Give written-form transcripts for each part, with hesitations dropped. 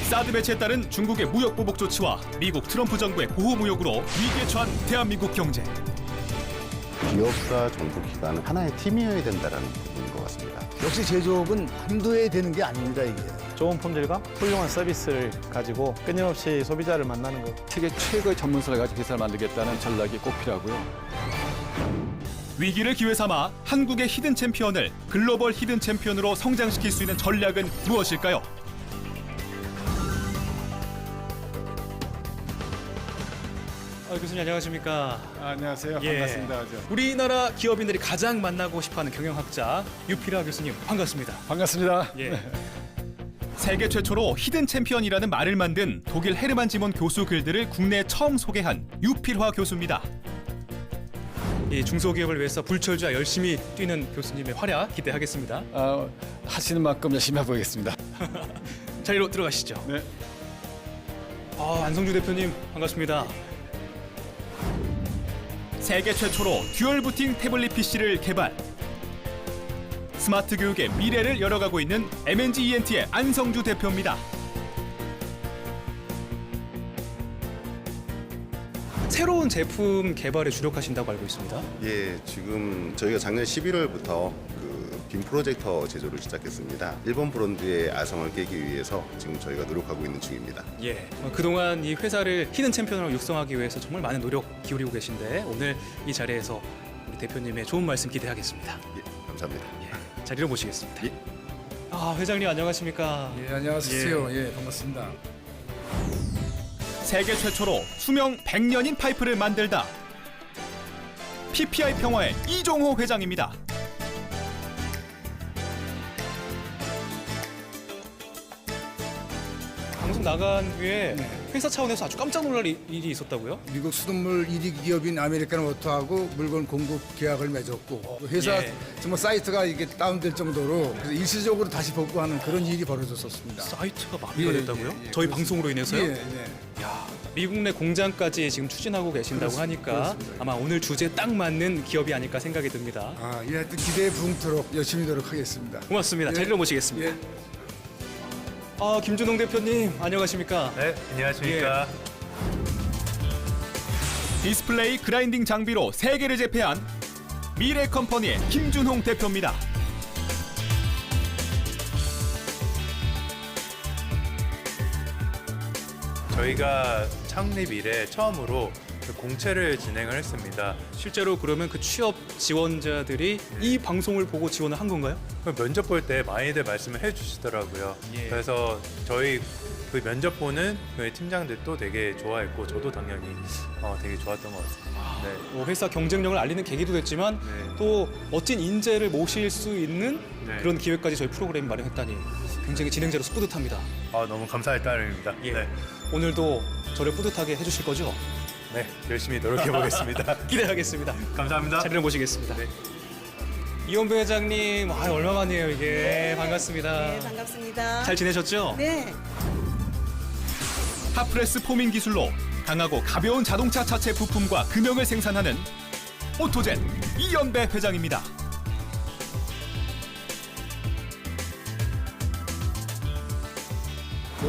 사드 배치에 따른 중국의 무역 보복 조치와 미국 트럼프 정부의 보호 무역으로 위기에 처한 대한민국 경제. 기업과 정부 기관은 하나의 팀이어야 된다는 부분인 것 같습니다. 역시 제조업은 한도에 되는 게 아닙니다, 이게. 좋은 품질과 훌륭한 서비스를 가지고 끊임없이 소비자를 만나는 것. 세계 최고의 전문성을 가진 회사를 만들겠다는 전략이 꼭 필요하고요. 위기를 기회 삼아 한국의 히든 챔피언을 글로벌 히든 챔피언으로 성장시킬 수 있는 전략은 무엇일까요? 교수님 안녕하십니까? 안녕하세요. 예. 반갑습니다. 우리나라 기업인들이 가장 만나고 싶어하는 경영학자 유필화 교수님 반갑습니다. 반갑습니다. 예. 세계 최초로 히든 챔피언이라는 말을 만든 독일 헤르만 지몬 교수 글들을 국내에 처음 소개한 유필화 교수입니다. 이 중소기업을 위해서 불철주야 열심히 뛰는 교수님의 활약 기대하겠습니다. 하시는 만큼 열심히 해보겠습니다. 자리로 들어가시죠. 네. 안성주 대표님 반갑습니다. 세계 최초로 듀얼 부팅 태블릿 PC를 개발. 스마트 교육의 미래를 열어가고 있는 MNG-ENT의 안성주 대표입니다. 새로운 제품 개발에 주력하신다고 알고 있습니다. 예, 지금 저희가 작년 11월부터 빔 프로젝터 제조를 시작했습니다. 일본 브랜드의 아성을 깨기 위해서 지금 저희가 노력하고 있는 중입니다. 예. 그동안 이 회사를 히든 챔피언으로 육성하기 위해서 정말 많은 노력 기울이고 계신데 오늘 이 자리에서 우리 대표님의 좋은 말씀 기대하겠습니다. 예, 감사합니다. 예. 자리로 모시겠습니다. 예. 회장님 안녕하십니까? 예, 안녕하세요. 예, 반갑습니다. 세계 최초로 수명 100년인 파이프를 만들다. PPI 평화의 이종호 회장입니다. 방송 나간 후에 회사 차원에서 아주 깜짝 놀랄 일이 있었다고요? 미국 수돗물 1위 기업인 아메리칸 워터하고 물건 공급 계약을 맺었고 회사 예. 정말 사이트가 이게 다운될 정도로 그래서 일시적으로 다시 복구하는 그런 일이 벌어졌었습니다. 사이트가 마비가 예, 됐다고요? 예, 예, 저희 그렇습니다. 방송으로 인해서요? 예, 예. 야, 미국 내 공장까지 지금 추진하고 계신다고 하니까 그렇습니다. 아마 오늘 주제에 딱 맞는 기업이 아닐까 생각이 듭니다. 예, 하여튼 기대에 부응토록 열심히 노력하겠습니다. 고맙습니다. 예. 자리로 모시겠습니다. 예. 김준홍 대표님 안녕하십니까? 네, 안녕하십니까. 디스플레이 그라인딩 장비로 세계를 제패한 미래 컴퍼니의 김준홍 대표입니다. 저희가 창립 이래 처음으로 공채를 진행을 했습니다. 실제로 그러면 그 취업 지원자들이 이 방송을 보고 지원을 한 건가요? 면접 볼 때 많이들 말씀을 해주시더라고요. 예. 그래서 저희 그 면접 보는 그 팀장들도 되게 좋아했고 저도 당연히 되게 좋았던 것 같습니다. 네. 회사 경쟁력을 알리는 계기도 됐지만 네. 또 멋진 인재를 모실 수 있는 네. 그런 기회까지 저희 프로그램이 마련했다니 굉장히 진행자로서 뿌듯합니다. 너무 감사할 따름입니다. 예. 네. 오늘도 저를 뿌듯하게 해주실 거죠? 네, 열심히 노력해 보겠습니다. 기대하겠습니다. 감사합니다. 자리를 모시겠습니다. 네. 이원배 회장님, 얼마만이에요 이게. 반갑습니다. 네, 반갑습니다. 잘 지내셨죠? 네, 핫프레스 포밍 기술로 강하고 가벼운 자동차 차체 부품과 금형을 생산하는 오토젠 이연배 회장입니다.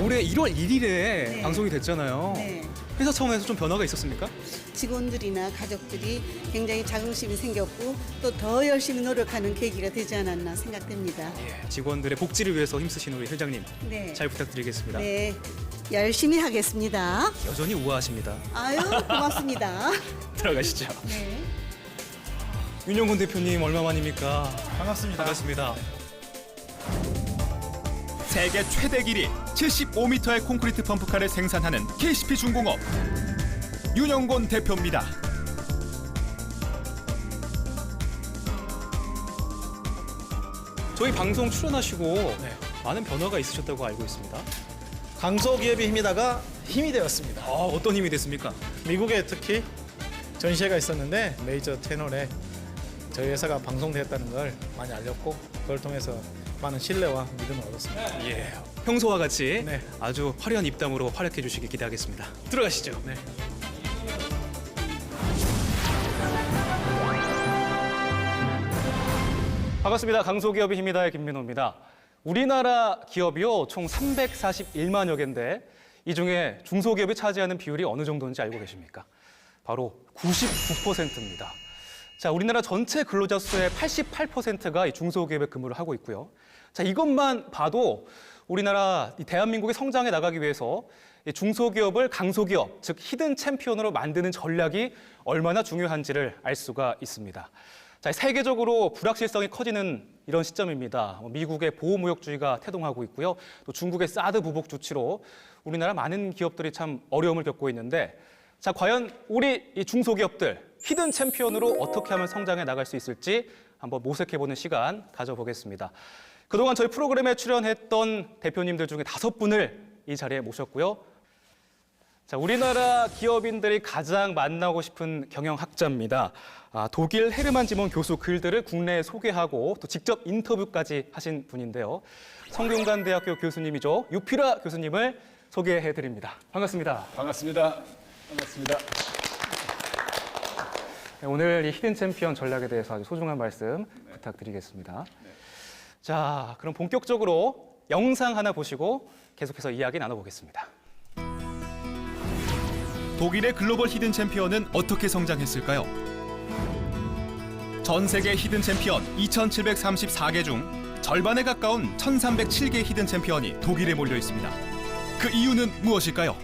올해 1월 1일에 방송이 됐잖아요. 네. 회사 차원에서 좀 변화가 있었습니까? 직원들이나 가족들이 굉장히 자긍심이 생겼고 또 더 열심히 노력하는 계기가 되지 않았나 생각됩니다. 예, 직원들의 복지를 위해서 힘쓰신 우리 회장님 네. 잘 부탁드리겠습니다. 네, 열심히 하겠습니다. 여전히 우아하십니다. 아유, 고맙습니다. 들어가시죠. 네. 윤영건 대표님 얼마만입니까? 반갑습니다. 반갑습니다. 세계 최대 길이 75m의 콘크리트 펌프카를 생산하는 KCP 중공업 윤영곤 대표입니다. 저희 방송 출연하시고 많은 변화가 있으셨다고 알고 있습니다. 강소기업의 힘이다가 힘이 되었습니다. 어떤 힘이 됐습니까? 미국에 특히 전시회가 있었는데 메이저 채널에 저희 회사가 방송되었다는 걸 많이 알렸고 그걸 통해서 많은 신뢰와 믿음을 얻었습니다. 예, 평소와 같이 네. 아주 화려한 입담으로 활약해 주시길 기대하겠습니다. 들어가시죠. 네. 반갑습니다. 강소기업의 힘이다의 김민호입니다. 우리나라 기업이요, 총 341만여 개인데 이 중에 중소기업이 차지하는 비율이 어느 정도인지 알고 계십니까? 바로 99%입니다. 자, 우리나라 전체 근로자 수의 88%가 이 중소기업에 근무를 하고 있고요. 자, 이것만 봐도 우리나라 이 대한민국의 성장해 나가기 위해서 이 중소기업을 강소기업, 즉 히든 챔피언으로 만드는 전략이 얼마나 중요한지를 알 수가 있습니다. 자, 세계적으로 불확실성이 커지는 이런 시점입니다. 미국의 보호무역주의가 태동하고 있고요. 또 중국의 사드 보복 조치로 우리나라 많은 기업들이 참 어려움을 겪고 있는데, 자, 과연 우리 이 중소기업들 히든 챔피언으로 어떻게 하면 성장해 나갈 수 있을지 한번 모색해보는 시간 가져보겠습니다. 그동안 저희 프로그램에 출연했던 대표님들 중에 5분을 이 자리에 모셨고요. 자, 우리나라 기업인들이 가장 만나고 싶은 경영학자입니다. 독일 헤르만 지몬 교수 글들을 국내에 소개하고 또 직접 인터뷰까지 하신 분인데요. 성균관대학교 교수님이죠. 유피라 교수님을 소개해드립니다. 반갑습니다. 반갑습니다. 반갑습니다. 네, 오늘 이 히든 챔피언 전략에 대해서 아주 소중한 말씀 부탁드리겠습니다. 자, 그럼 본격적으로 영상 하나 보시고 계속해서 이야기 나눠보겠습니다. 독일의 글로벌 히든 챔피언은 어떻게 성장했을까요? 전 세계 히든 챔피언 2,734개 중 절반에 가까운 1,307개 히든 챔피언이 독일에 몰려 있습니다. 그 이유는 무엇일까요?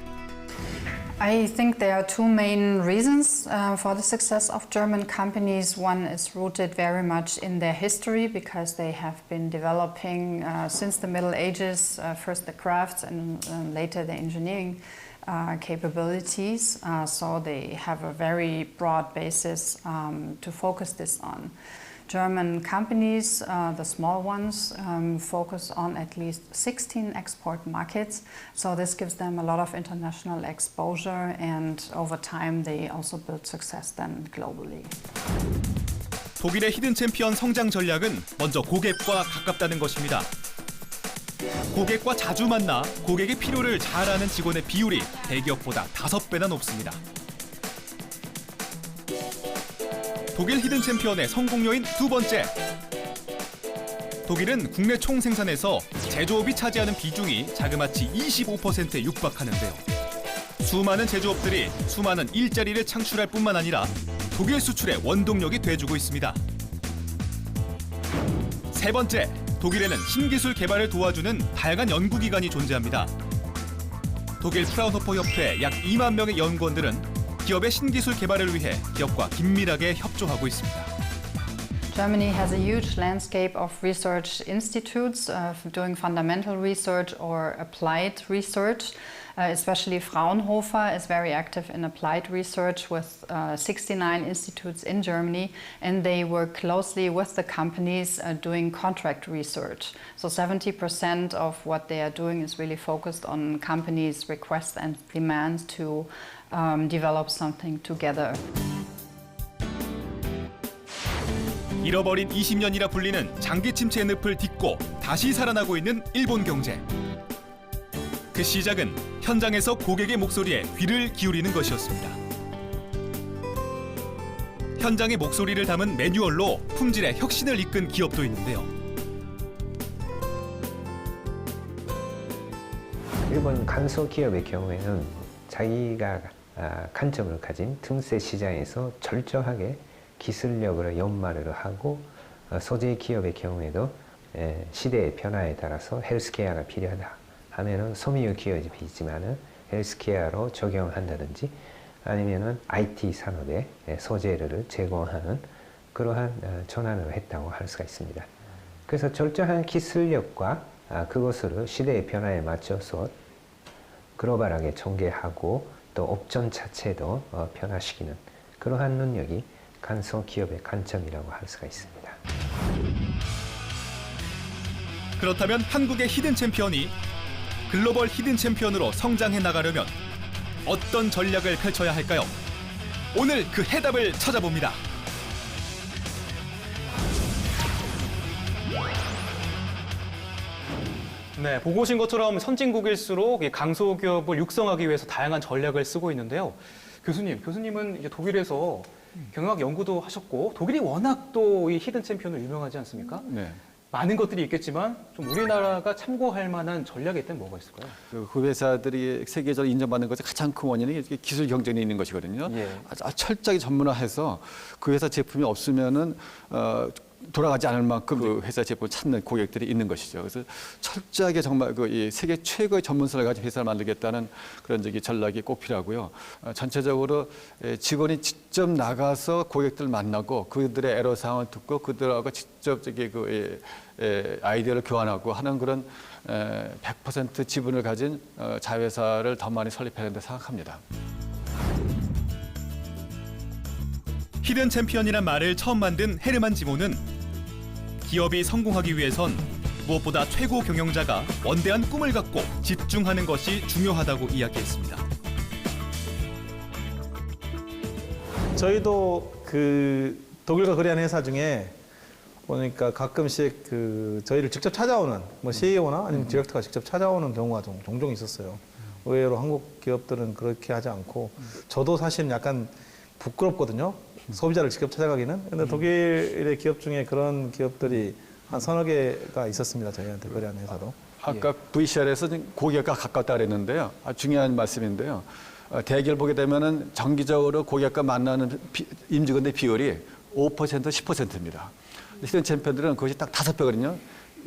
I think there are two main reasons for the success of German companies. One is rooted very much in their history because they have been developing since the Middle Ages, first the crafts and later the engineering capabilities. So they have a very broad basis to focus this on. German companies, the small ones, focus on at least 16 export markets. So this gives them a lot of international exposure, and over time they also build success then globally. 독일의 히든 챔피언 성장 전략은 먼저 고객과 가깝다는 것입니다. 고객과 자주 만나 고객의 필요를 잘 아는 직원의 비율이 대기업보다 5배나 높습니다. 독일 히든 챔피언의 성공 요인 두 번째. 독일은 국내 총 생산에서 제조업이 차지하는 비중이 자그마치 25%에 육박하는데요. 수많은 제조업들이 수많은 일자리를 창출할 뿐만 아니라 독일 수출의 원동력이 돼주고 있습니다. 세 번째, 독일에는 신기술 개발을 도와주는 다양한 연구기관이 존재합니다. 독일 프라운호퍼 협회 약 2만 명의 연구원들은 기업의 신기술 개발을 위해 기업과 긴밀하게 협조하고 있습니다. Germany has a huge landscape of research institutes doing fundamental research or applied research. Especially Fraunhofer is very active in applied research with 69 institutes in Germany, and they work closely with the companies doing contract research. So 70% of what they are doing is really focused on companies' requests and demands to develop something together. 잃어버린 20년이라 불리는 장기 침체의 늪을 딛고 다시 살아나고 있는 일본 경제. 그 시작은 현장에서 고객의 목소리에 귀를 기울이는 것이었습니다. 현장의 목소리를 담은 매뉴얼로 품질의 혁신을 이끈 기업도 있는데요. 일본 강소기업의 경우에는 자기가 관점을 가진 틈새 시장에서 철저하게 기술력으로 연마를 하고, 소재 기업의 경우에도 시대의 변화에 따라서 헬스케어가 필요하다 하면은 섬유 기업이 있지만은 헬스케어로 적용한다든지, 아니면은 IT 산업에 소재를 제공하는 그러한 전환을 했다고 할 수가 있습니다. 그래서 철저한 기술력과 그것을 시대의 변화에 맞춰서 글로벌하게 전개하고 또 업종 자체도 변화시키는 그러한 능력이 강소기업의 관점이라고 할 수가 있습니다. 그렇다면 한국의 히든 챔피언이 글로벌 히든 챔피언으로 성장해 나가려면 어떤 전략을 펼쳐야 할까요? 오늘 그 해답을 찾아봅니다. 네, 보고 오신 것처럼 선진국일수록 강소기업을 육성하기 위해서 다양한 전략을 쓰고 있는데요. 교수님은 이제 독일에서 경영학 연구도 하셨고, 독일이 워낙 또 이 히든 챔피언으로 유명하지 않습니까? 네. 많은 것들이 있겠지만 좀 우리나라가 참고할 만한 전략이 있다면 뭐가 있을까요? 그 회사들이 세계적으로 인정받는 것의 가장 큰 원인이 기술 경쟁이 있는 것이거든요. 예. 아주 철저하게 전문화해서 그 회사 제품이 없으면은 돌아가지 않을 만큼 그 회사 제품을 찾는 고객들이 있는 것이죠. 그래서 철저하게 정말 이 세계 최고의 전문성을 가진 회사를 만들겠다는 그런 전략이 꼭 필요하고요. 전체적으로 직원이 직접 나가서 고객들을 만나고 그들의 애로사항을 듣고 그들하고 직접 아이디어를 교환하고 하는 그런 100% 지분을 가진 자회사를 더 많이 설립해야 된다고 생각합니다. 히든 챔피언이란 말을 처음 만든 헤르만 지모는 기업이 성공하기 위해선 무엇보다 최고 경영자가 원대한 꿈을 갖고 집중하는 것이 중요하다고 이야기했습니다. 저희도 그 독일과 거래한 회사 중에 보니까 가끔씩 그 저희를 직접 찾아오는 뭐 CEO나 아니면 디렉터가 직접 찾아오는 경우가 종종 있었어요. 의외로 한국 기업들은 그렇게 하지 않고 저도 사실 약간 부끄럽거든요. 소비자를 직접 찾아가기는. 근데 독일의 기업 중에 그런 기업들이 한 서너 개가 있었습니다. 저희한테 거래한 회사도. 아까 VCR에서 고객과 가깝다 그랬는데요. 아주 중요한 말씀인데요. 대기를 보게 되면은 정기적으로 고객과 만나는 임직원의 비율이 5%, 10%입니다. 히든 챔피언들은 그것이 딱 5배거든요.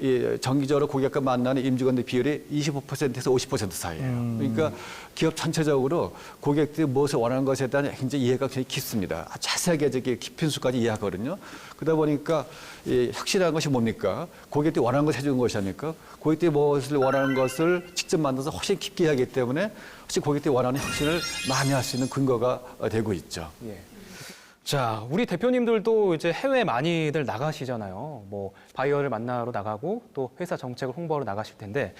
이 정기적으로 고객과 만나는 임직원의 비율이 25%에서 50% 사이예요. 그러니까 기업 전체적으로 고객들이 무엇을 원하는 것에 대한 굉장히 이해가 굉장히 깊습니다. 자세하게 깊은 수까지 이해하거든요. 그러다 보니까 이 혁신이라는 것이 뭡니까? 고객들이 원하는 것을 해주는 것이 아닙니까? 고객들이 무엇을 원하는 것을 직접 만들어서 훨씬 깊게 하기 때문에 훨씬 고객들이 원하는 혁신을 많이 할 수 있는 근거가 되고 있죠. 예. 자, 우리 대표님들도 이제 해외 많이들 나가시잖아요. 뭐 바이어를 만나러 나가고 또 회사 정책을 홍보하러 나가실 텐데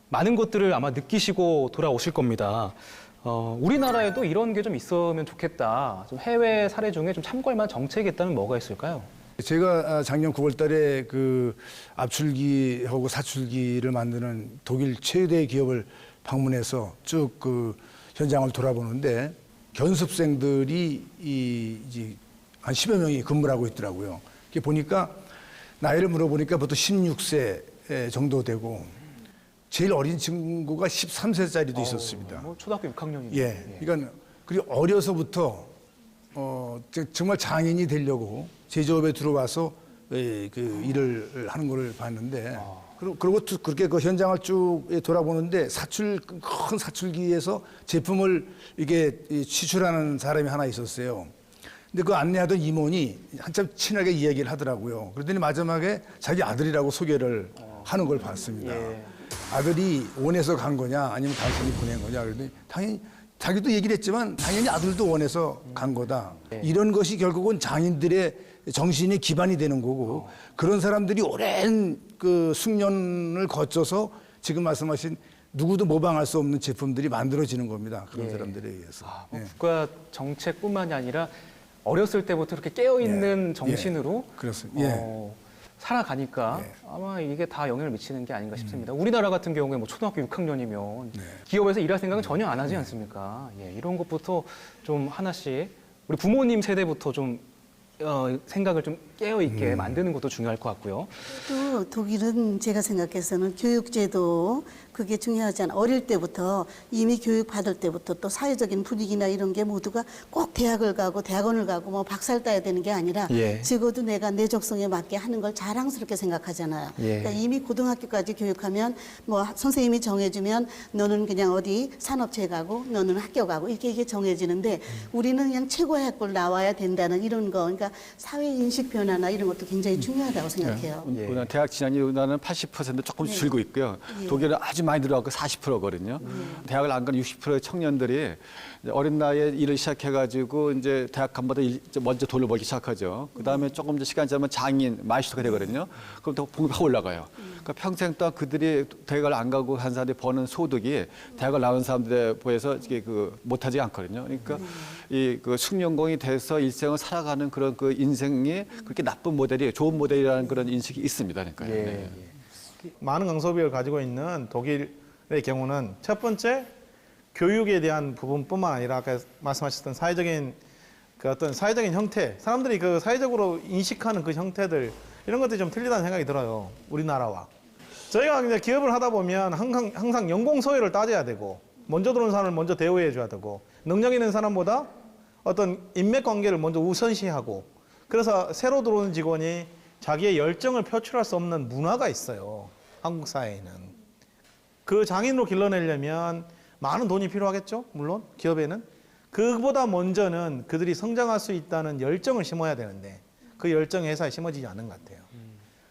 많은 것들을 아마 느끼시고 돌아오실 겁니다. 우리나라에도 이런 게 좀 있으면 좋겠다. 좀 해외 사례 중에 좀 참고할 만한 정책이 있다면 뭐가 있을까요? 제가 작년 9월 달에 그 압출기하고 사출기를 만드는 독일 최대 기업을 방문해서 쭉 그 현장을 돌아보는데 견습생들이 이제 한 10여 명이 근무를 하고 있더라고요. 이렇게 보니까 나이를 물어보니까 보통 16세 정도 되고 제일 어린 친구가 13세짜리도 있었습니다. 뭐 초등학교 6학년이네요. 예. 그러니까 그리고 어려서부터 정말 장인이 되려고 제조업에 들어와서 그 일을 하는 걸 봤는데 그리고 그렇게 그 현장을 쭉 돌아보는데 큰 사출기에서 제품을 이게 취출하는 사람이 하나 있었어요. 근데 그 안내하던 임원이 한참 친하게 이야기를 하더라고요. 그러더니 마지막에 자기 아들이라고 소개를 하는 걸 봤습니다. 예. 아들이 원해서 간 거냐 아니면 당신이 보낸 거냐 그러더니 당연히 자기도 얘기를 했지만 당연히 아들도 원해서 간 거다. 이런 것이 결국은 장인들의 정신의 기반이 되는 거고 그런 사람들이 오랜 그 숙련을 거쳐서 지금 말씀하신 누구도 모방할 수 없는 제품들이 만들어지는 겁니다. 그런 사람들에 의해서. 국가 정책뿐만이 아니라 어렸을 때부터 이렇게 깨어있는 정신으로 그렇습니다. 살아가니까 아마 이게 다 영향을 미치는 게 아닌가 싶습니다. 우리나라 같은 경우에 뭐 초등학교 6학년이면 기업에서 일할 생각은 전혀 안 하지 않습니까? 이런 것부터 좀 하나씩 우리 부모님 세대부터 좀 생각을 좀 깨어있게 만드는 것도 중요할 것 같고요. 또 독일은 제가 생각해서는 교육제도 그게 중요하지 않아. 어릴 때부터 이미 교육 받을 때부터 또 사회적인 분위기나 이런 게 모두가 꼭 대학을 가고 대학원을 가고 뭐 박사를 따야 되는 게 아니라 적어도 내가 내 적성에 맞게 하는 걸 자랑스럽게 생각하잖아요. 그러니까 이미 고등학교까지 교육하면 뭐 선생님이 정해주면 너는 그냥 어디 산업체에 가고 너는 학교 가고 이게 정해지는데 우리는 그냥 최고의 학교를 나와야 된다는 이런 거 그러니까 사회 인식 변화나 이런 것도 굉장히 중요하다고 생각해요. 우리나라 대학 진학이 우리나라는 80% 조금 줄고 있고요. 독일은 아주 많이 들어가고 40%거든요. 대학을 안 가는 60%의 청년들이 어린 나이에 일을 시작해가지고 이제 대학 간보다 먼저 돈을 벌기 시작하죠. 그 다음에 조금 더 시간 지나면 장인, 마이스터가 되거든요. 그럼 또 봉급이 확 올라가요. 그러니까 평생 동안 그들이 대학을 안 가고 한 사람들이 버는 소득이 대학을 나온 사람들에 비해서 이게 못하지 않거든요. 그러니까 이 숙련공이 돼서 일생을 살아가는 그런 그 인생이 그렇게 나쁜 모델이 좋은 모델이라는 그런 인식이 있습니다. 그러니까. 많은 강소비를 가지고 있는 독일의 경우는 첫 번째 교육에 대한 부분뿐만 아니라 아까 말씀하셨던 사회적인 그 어떤 사회적인 형태, 사람들이 그 사회적으로 인식하는 그 형태들 이런 것들이 좀 틀리다는 생각이 들어요. 우리나라와. 저희가 이제 기업을 하다 보면 항상 연공 소요를 따져야 되고 먼저 들어온 사람을 먼저 대우해 줘야 되고 능력 있는 사람보다 어떤 인맥 관계를 먼저 우선시하고 그래서 새로 들어오는 직원이 자기의 열정을 표출할 수 없는 문화가 있어요. 한국 사회에는. 그 장인으로 길러내려면 많은 돈이 필요하겠죠. 물론 기업에는. 그보다 먼저는 그들이 성장할 수 있다는 열정을 심어야 되는데 그 열정이 회사에 심어지지 않는 것 같아요.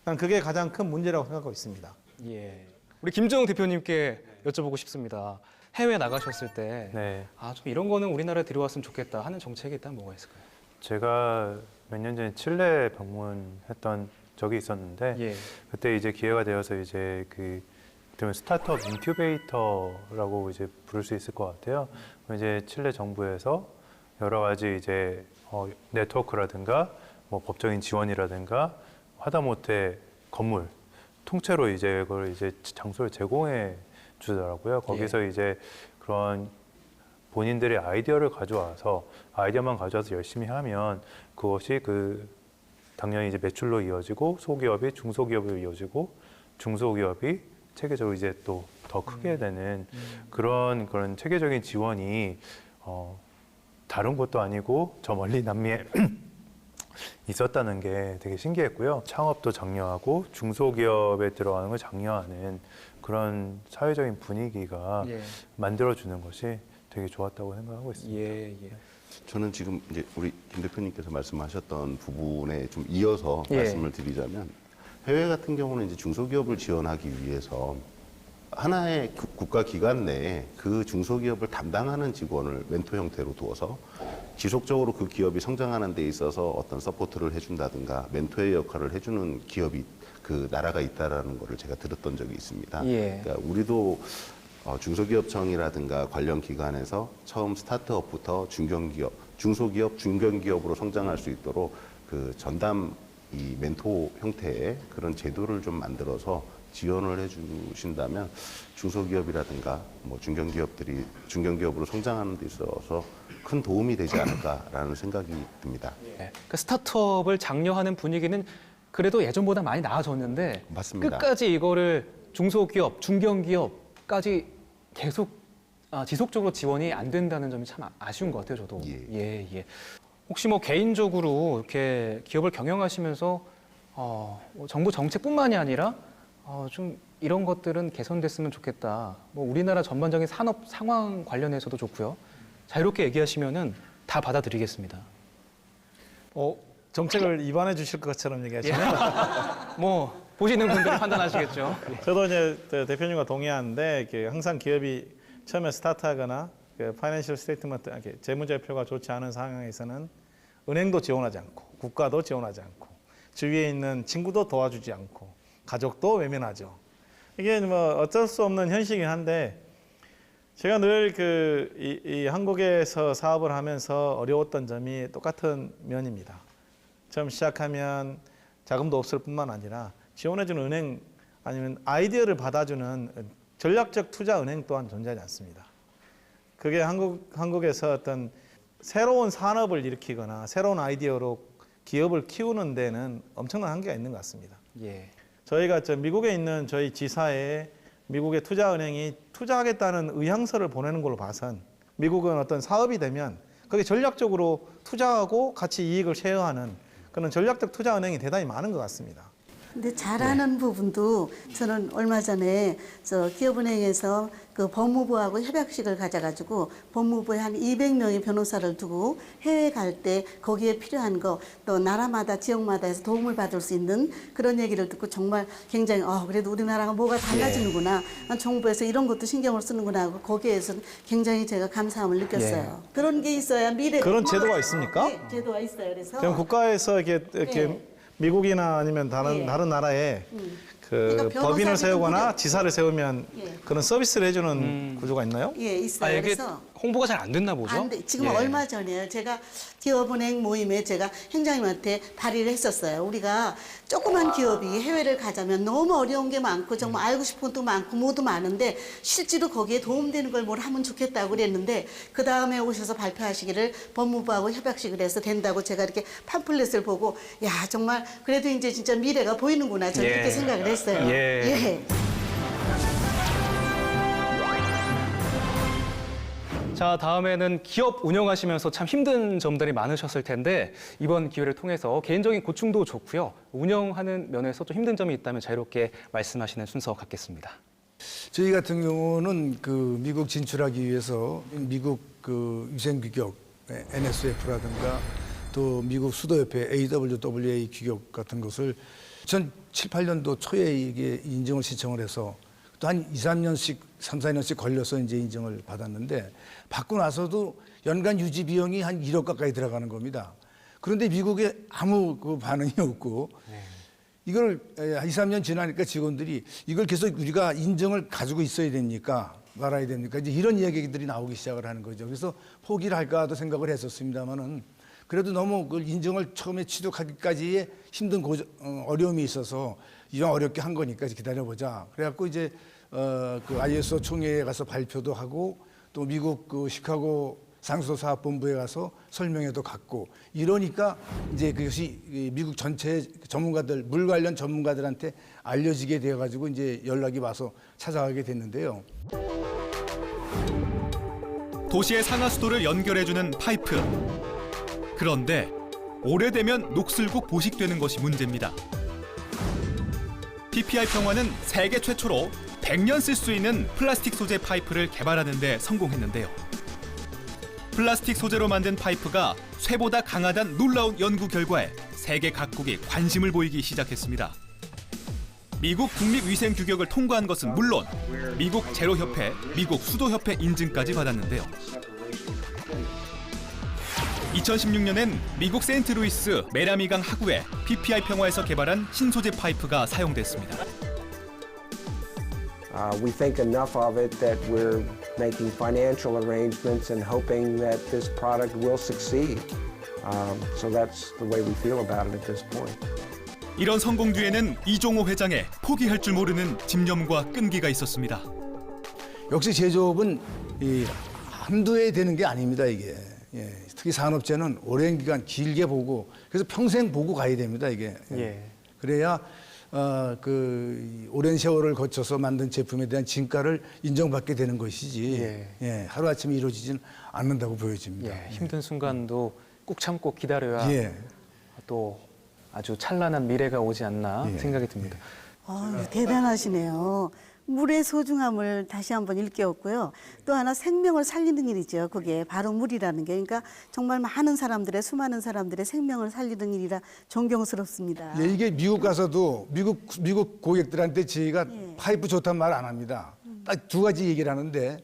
난 그게 가장 큰 문제라고 생각하고 있습니다. 예. 우리 김정욱 대표님께 여쭤보고 싶습니다. 해외 나가셨을 때, 네. 좀 이런 거는 우리나라에 들여왔으면 좋겠다 하는 정책이 있다면 뭐가 있을까요? 제가 몇 년 전에 칠레 방문했던 적이 있었는데 예. 그때 이제 기회가 되어서 이제 그 스타트업 인큐베이터라고 이제 부를 수 있을 것 같아요. 이제 칠레 정부에서 여러 가지 이제 네트워크라든가 뭐 법적인 지원이라든가 하다못해 건물 통째로 이제 그걸 이제 장소를 제공해 주더라고요. 거기서 이제 그런 본인들의 아이디어를 가져와서 아이디어만 가져와서 열심히 하면 그것이 당연히 이제 매출로 이어지고 소기업이 중소기업으로 이어지고 중소기업이 체계적으로 이제 또 더 크게 되는 그런 체계적인 지원이 다른 곳도 아니고 저 멀리 남미에 있었다는 게 되게 신기했고요. 창업도 장려하고 중소기업에 들어가는 걸 장려하는 그런 사회적인 분위기가 만들어주는 것이 되게 좋았다고 생각하고 있습니다. 예, 예. 저는 지금 이제 우리 김 대표님께서 말씀하셨던 부분에 좀 이어서 말씀을 드리자면 해외 같은 경우는 이제 중소기업을 지원하기 위해서 하나의 국가 기관 내에 그 중소기업을 담당하는 직원을 멘토 형태로 두어서 지속적으로 그 기업이 성장하는 데 있어서 어떤 서포트를 해준다든가 멘토의 역할을 해주는 기업이 그 나라가 있다라는 거를 제가 들었던 적이 있습니다. 그러니까 우리도 중소기업청이라든가 관련 기관에서 처음 스타트업부터 중견기업, 중소기업, 중견기업으로 성장할 수 있도록 그 전담 이 멘토 형태의 그런 제도를 좀 만들어서 지원을 해주신다면 중소기업이라든가 뭐 중견기업으로 성장하는 데 있어서 큰 도움이 되지 않을까라는 생각이 듭니다. 그 스타트업을 장려하는 분위기는 그래도 예전보다 많이 나아졌는데 맞습니다. 끝까지 이거를 중소기업, 중견기업까지 계속 지속적으로 지원이 안 된다는 점이 참 아쉬운 것 같아요, 저도. 예. 혹시 뭐 개인적으로 이렇게 기업을 경영하시면서 정부 정책뿐만이 아니라 좀 이런 것들은 개선됐으면 좋겠다. 뭐 우리나라 전반적인 산업 상황 관련해서도 좋고요. 자유롭게 얘기하시면은 다 받아들이겠습니다. 정책을 입안해 주실 것처럼 얘기하시면 뭐 보시는 분들은 판단하시겠죠. 저도 이제 대표님과 동의하는데 항상 기업이 처음에 스타트하거나 파이낸셜 스테이트먼트, 재무제표가 좋지 않은 상황에서는 은행도 지원하지 않고 국가도 지원하지 않고 주위에 있는 친구도 도와주지 않고 가족도 외면하죠. 이게 뭐 어쩔 수 없는 현실이긴 한데 제가 늘 이 한국에서 사업을 하면서 어려웠던 점이 똑같은 면입니다. 처음 시작하면 자금도 없을 뿐만 아니라 지원해주는 은행 아니면 아이디어를 받아주는 전략적 투자 은행 또한 존재하지 않습니다. 그게 한국에서 어떤 새로운 산업을 일으키거나 새로운 아이디어로 기업을 키우는 데는 엄청난 한계가 있는 것 같습니다. 저희가 미국에 있는 저희 지사에 미국의 투자은행이 투자하겠다는 의향서를 보내는 걸로 봐선 미국은 어떤 사업이 되면 거기에 전략적으로 투자하고 같이 이익을 쉐어하는 그런 전략적 투자은행이 대단히 많은 것 같습니다. 근데 잘하는 부분도 저는 얼마 전에 기업은행에서 그 법무부하고 협약식을 가져가지고 법무부에 한 200명의 변호사를 두고 해외 갈 때 거기에 필요한 거 또 나라마다 지역마다 해서 도움을 받을 수 있는 그런 얘기를 듣고 정말 굉장히 그래도 우리나라가 뭐가 달라지는구나. 정부에서 이런 것도 신경을 쓰는구나 하고 거기에서 굉장히 제가 감사함을 느꼈어요. 그런 게 있어야 미래 그런 제도가 있습니까? 네, 제도가 있어요. 그래서 그럼 국가에서 이렇게 미국이나 아니면 다른 나라에 그러니까 법인을 세우거나 필요. 지사를 세우면 그런 서비스를 해주는 구조가 있나요? 있어요. 이게 그래서 홍보가 잘 안 됐나 보죠? 안 돼. 지금 예. 얼마 전에 제가 기업은행 모임에 제가 행장님한테 발의를 했었어요. 우리가 조그만 기업이 해외를 가자면 너무 어려운 게 많고 정말 알고 싶은 것도 많고 뭐도 많은데 실제로 거기에 도움되는 걸 뭘 하면 좋겠다고 그랬는데 그 다음에 오셔서 발표하시기를 법무부하고 협약식을 해서 된다고 제가 이렇게 팜플렛을 보고 야 정말 그래도 이제 진짜 미래가 보이는구나 저는 예. 그렇게 생각을 했어요. 예. 자, 다음에는 기업 운영하시면서 참 힘든 점들이 많으셨을 텐데 이번 기회를 통해서 개인적인 고충도 좋고요. 운영하는 면에서 좀 힘든 점이 있다면 자유롭게 말씀하시는 순서 갖겠습니다. 저희 같은 경우는 그 미국 진출하기 위해서 미국 그 위생규격 NSF라든가 또 미국 수도협회 AWWA 규격 같은 것을 2007, 8년도 초에 이게 인증을 신청을 해서 또 한 2, 3년씩, 3, 4년씩 걸려서 이제 인증을 받았는데 받고 나서도 연간 유지 비용이 한 1억 가까이 들어가는 겁니다. 그런데 미국에 아무 그 반응이 없고 이걸 2, 3년 지나니까 직원들이 이걸 계속 우리가 인증을 가지고 있어야 됩니까? 말아야 됩니까? 이제 이런 이야기들이 나오기 시작을 하는 거죠. 그래서 포기를 할까도 생각을 했었습니다만은 그래도 너무 그 인증을 처음에 취득하기까지의 힘든 어려움이 있어서 이왕 어렵게 한 거니까 기다려보자. 그래갖고 이제 그 ISO 총회에 가서 발표도 하고 또 미국 그 시카고 상소사업본부에 가서 설명회도 갖고 이러니까 이제 그것이 미국 전체 전문가들 물 관련 전문가들한테 알려지게 되어가지고 이제 연락이 와서 찾아가게 됐는데요. 도시의 상하수도를 연결해주는 파이프. 그런데 오래되면 녹슬고 보식되는 것이 문제입니다. PPI 평화는 세계 최초로 100년 쓸 수 있는 플라스틱 소재 파이프를 개발하는 데 성공했는데요. 플라스틱 소재로 만든 파이프가 쇠보다 강하다는 놀라운 연구 결과에 세계 각국이 관심을 보이기 시작했습니다. 미국 국립위생규격을 통과한 것은 물론 미국 제로협회, 미국 수도협회 인증까지 받았는데요. 2016년엔 미국 세인트루이스 메라미강 하구에 PPI 평화에서 개발한 신소재 파이프가 사용됐습니다. We think enough of it that we're making financial arrangements and hoping that this product will succeed. So that's the way we feel about it at this point. 이런 성공 뒤에는 이종호 회장의 포기할 줄 모르는 집념과 끈기가 있었습니다. 역시 제조업은 한두 해 되는 게 아닙니다, 이게. 예, 특히 산업재는 오랜 기간 길게 보고 그래서 평생 보고 가야 됩니다, 이게. 예. 그래야 그 오랜 세월을 거쳐서 만든 제품에 대한 진가를 인정받게 되는 것이지 예, 하루아침에 이루어지지는 않는다고 보여집니다. 예, 힘든 순간도 꾹 참고 기다려야 예. 또 아주 찬란한 미래가 오지 않나 생각이 듭니다. 대단하시네요. 물의 소중함을 다시 한번 일깨웠고요. 또 하나 생명을 살리는 일이죠. 그게 바로 물이라는 게. 그러니까 정말 많은 사람들의 수많은 사람들의 생명을 살리는 일이라 존경스럽습니다. 예, 이게 미국 가서도 미국 고객들한테 저희가 파이프 좋다는 말 안 합니다. 딱 두 가지 얘기를 하는데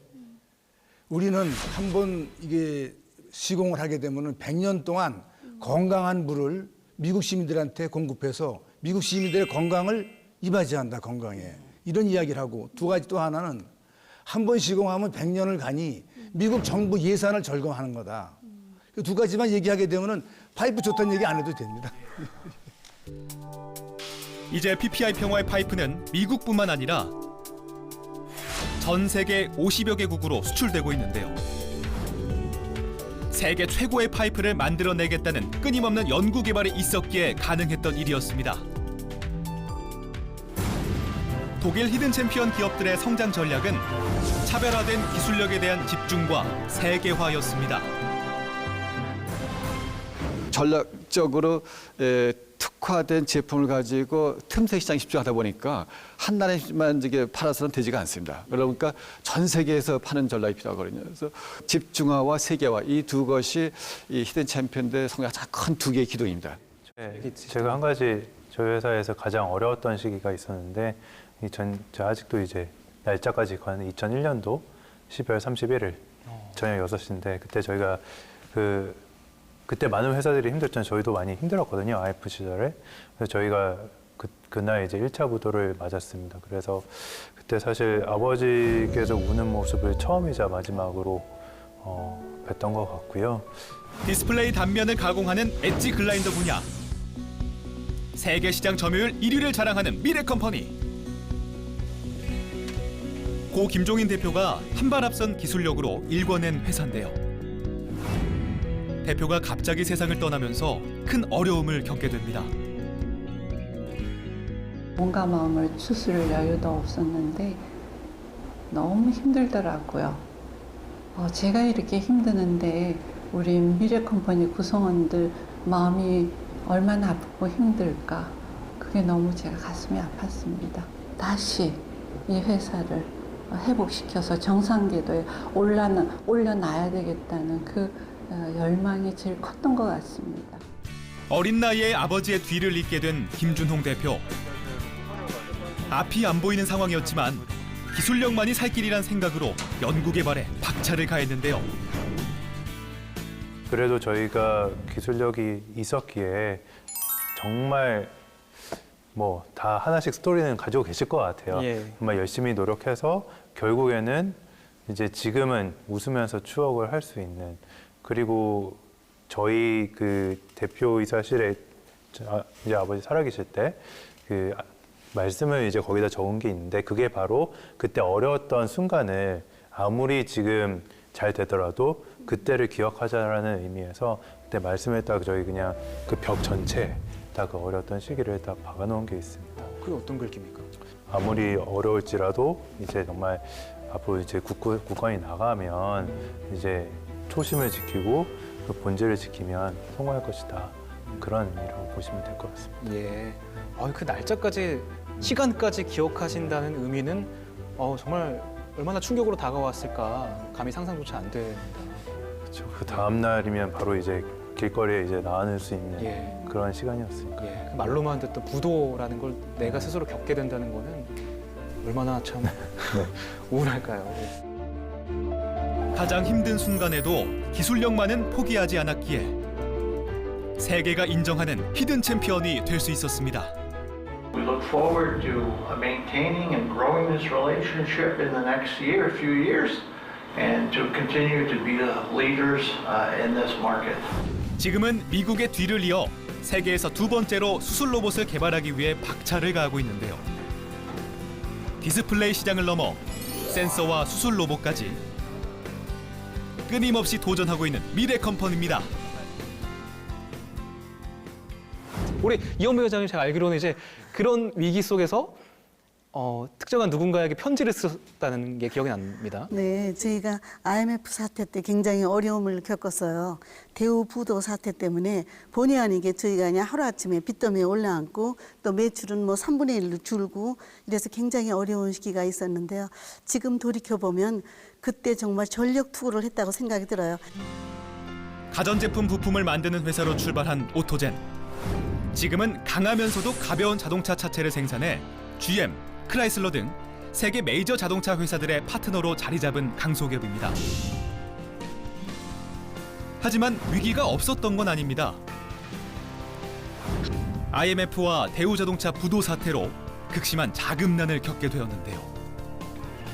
우리는 한번 이게 시공을 하게 되면은 100년 동안 건강한 물을 미국 시민들한테 공급해서 미국 시민들의 건강을 이바지한다, 건강에. 이런 이야기를 하고 두 가지 또 하나는 한 번 시공하면 100년을 가니 미국 정부 예산을 절감하는 거다. 두 가지만 얘기하게 되면은 파이프 좋다는 얘기 안 해도 됩니다. 이제 PPI 평화의 파이프는 미국뿐만 아니라 전 세계 50여 개국으로 수출되고 있는데요. 세계 최고의 파이프를 만들어내겠다는 끊임없는 연구 개발이 있었기에 가능했던 일이었습니다. 독일 히든 챔피언 기업들의 성장 전략은 차별화된 기술력에 대한 집중과 세계화였습니다. 전략적으로 특화된 제품을 가지고 틈새 시장에 집중하다 보니까 한 나라에만 팔아서는 되지가 않습니다. 그러니까 전 세계에서 파는 전략이 필요하거든요. 그래서 집중화와 세계화 이 두 것이 이 히든 챔피언들의 성공의 가장 큰 두 개의 기둥입니다. 네, 제가 한 가지 저희 회사에서 가장 어려웠던 시기가 있었는데 저 아직도 이제 날짜까지 가는 2001년도 12월 31일 저녁 6시인데 그때 저희가 그때 많은 회사들이 힘들었지만 저희도 많이 힘들었거든요. IF 시절에. 그래서 저희가 그날 이제 1차 부도를 맞았습니다. 그래서 그때 사실 아버지께서 우는 모습을 처음이자 마지막으로 뵀던 것 같고요. 디스플레이 단면을 가공하는 엣지 글라인더 분야. 세계 시장 점유율 1위를 자랑하는 미래컴퍼니. 고 김종인 대표가 한 발 앞선 기술력으로 일궈낸 회사인데요. 대표가 갑자기 세상을 떠나면서 큰 어려움을 겪게 됩니다. 몸과 마음을 추스를 여유도 없었는데 너무 힘들더라고요. 제가 이렇게 힘드는데 우리 미래컴퍼니 구성원들 마음이 얼마나 아프고 힘들까. 그게 너무 제가 가슴이 아팠습니다. 다시 이 회사를 회복시켜서 정상궤도에 올려놔야 되겠다는 그 열망이 제일 컸던 것 같습니다. 어린 나이에 아버지의 뒤를 잇게 된 김준홍 대표. 앞이 안 보이는 상황이었지만 기술력만이 살 길이란 생각으로 연구개발에 박차를 가했는데요. 그래도 저희가 기술력이 있었기에 정말 뭐 다 하나씩 스토리는 가지고 계실 것 같아요. 예. 정말 열심히 노력해서 결국에는 이제 지금은 웃으면서 추억을 할 수 있는, 그리고 저희 그 대표이사실에 이제 아버지 살아계실 때 그 말씀을 이제 거기다 적은 게 있는데, 그게 바로 그때 어려웠던 순간을 아무리 지금 잘 되더라도 그때를 기억하자라는 의미에서 그때 말씀을 딱 저희 그냥 그 벽 전체에 다 그 어려웠던 시기를 딱 박아놓은 게 있습니다. 그게 어떤 글귀입니까? 아무리 어려울지라도 이제 정말 앞으로 이제 국권이 나가면 이제 초심을 지키고 그 본질을 지키면 성공할 것이다. 그런 의미로 보시면 될 것 같습니다. 예. 그 날짜까지, 시간까지 기억하신다는 의미는 정말 얼마나 충격으로 다가왔을까 감히 상상조차 안 됩니다. 그렇죠. 그 다음 날이면 바로 이제 길거리에 이제 나와낼 수 있는 예. 그런 시간이었으니까. 예. 그 말로만 듣던 부도라는 걸 내가 스스로 겪게 된다는 거는 얼마나 참 우울할까요. 예. 가장 힘든 순간에도 기술력만은 포기하지 않았기에 세계가 인정하는 히든 챔피언이 될 수 있었습니다. We look forward to maintaining and growing this relationship in the next few years, and to continue to be the leaders in this market. 지금은 미국의 뒤를 이어 세계에서 두 번째로 수술 로봇을 개발하기 위해 박차를 가하고 있는데요. 디스플레이 시장을 넘어 센서와 수술 로봇까지 끊임없이 도전하고 있는 미래컴퍼니입니다. 우리 이현배 회장님, 제가 알기로는 이제 그런 위기 속에서 특정한 누군가에게 편지를 썼다는 게 기억이 납니다. 네, 저희가 IMF 사태 때 굉장히 어려움을 겪었어요. 대우 부도 사태 때문에 본의 아니게 저희가 그냥 하루아침에 빚더미에 올라앉고 또 매출은 뭐 3분의 1로 줄고 이래서 굉장히 어려운 시기가 있었는데요. 지금 돌이켜보면 그때 정말 전력 투구를 했다고 생각이 들어요. 가전제품 부품을 만드는 회사로 출발한 오토젠. 지금은 강하면서도 가벼운 자동차 차체를 생산해 GM, 크라이슬러 등 세계 메이저 자동차 회사들의 파트너로 자리 잡은 강소기업입니다. 하지만 위기가 없었던 건 아닙니다. IMF와 대우자동차 부도 사태로 극심한 자금난을 겪게 되었는데요.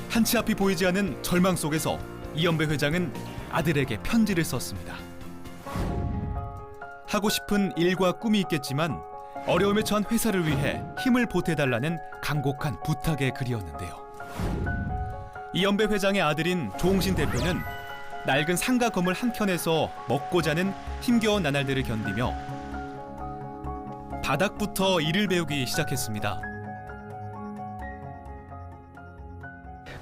한치 앞이 보이지 않는 절망 속에서 이현배 회장은 아들에게 편지를 썼습니다. 하고 싶은 일과 꿈이 있겠지만 어려움에 처한 회사를 위해 힘을 보태달라는 간곡한 부탁의 글이었는데요. 이현배 회장의 아들인 조홍신 대표는 낡은 상가 건물 한켠에서 먹고 자는 힘겨운 나날들을 견디며 바닥부터 일을 배우기 시작했습니다.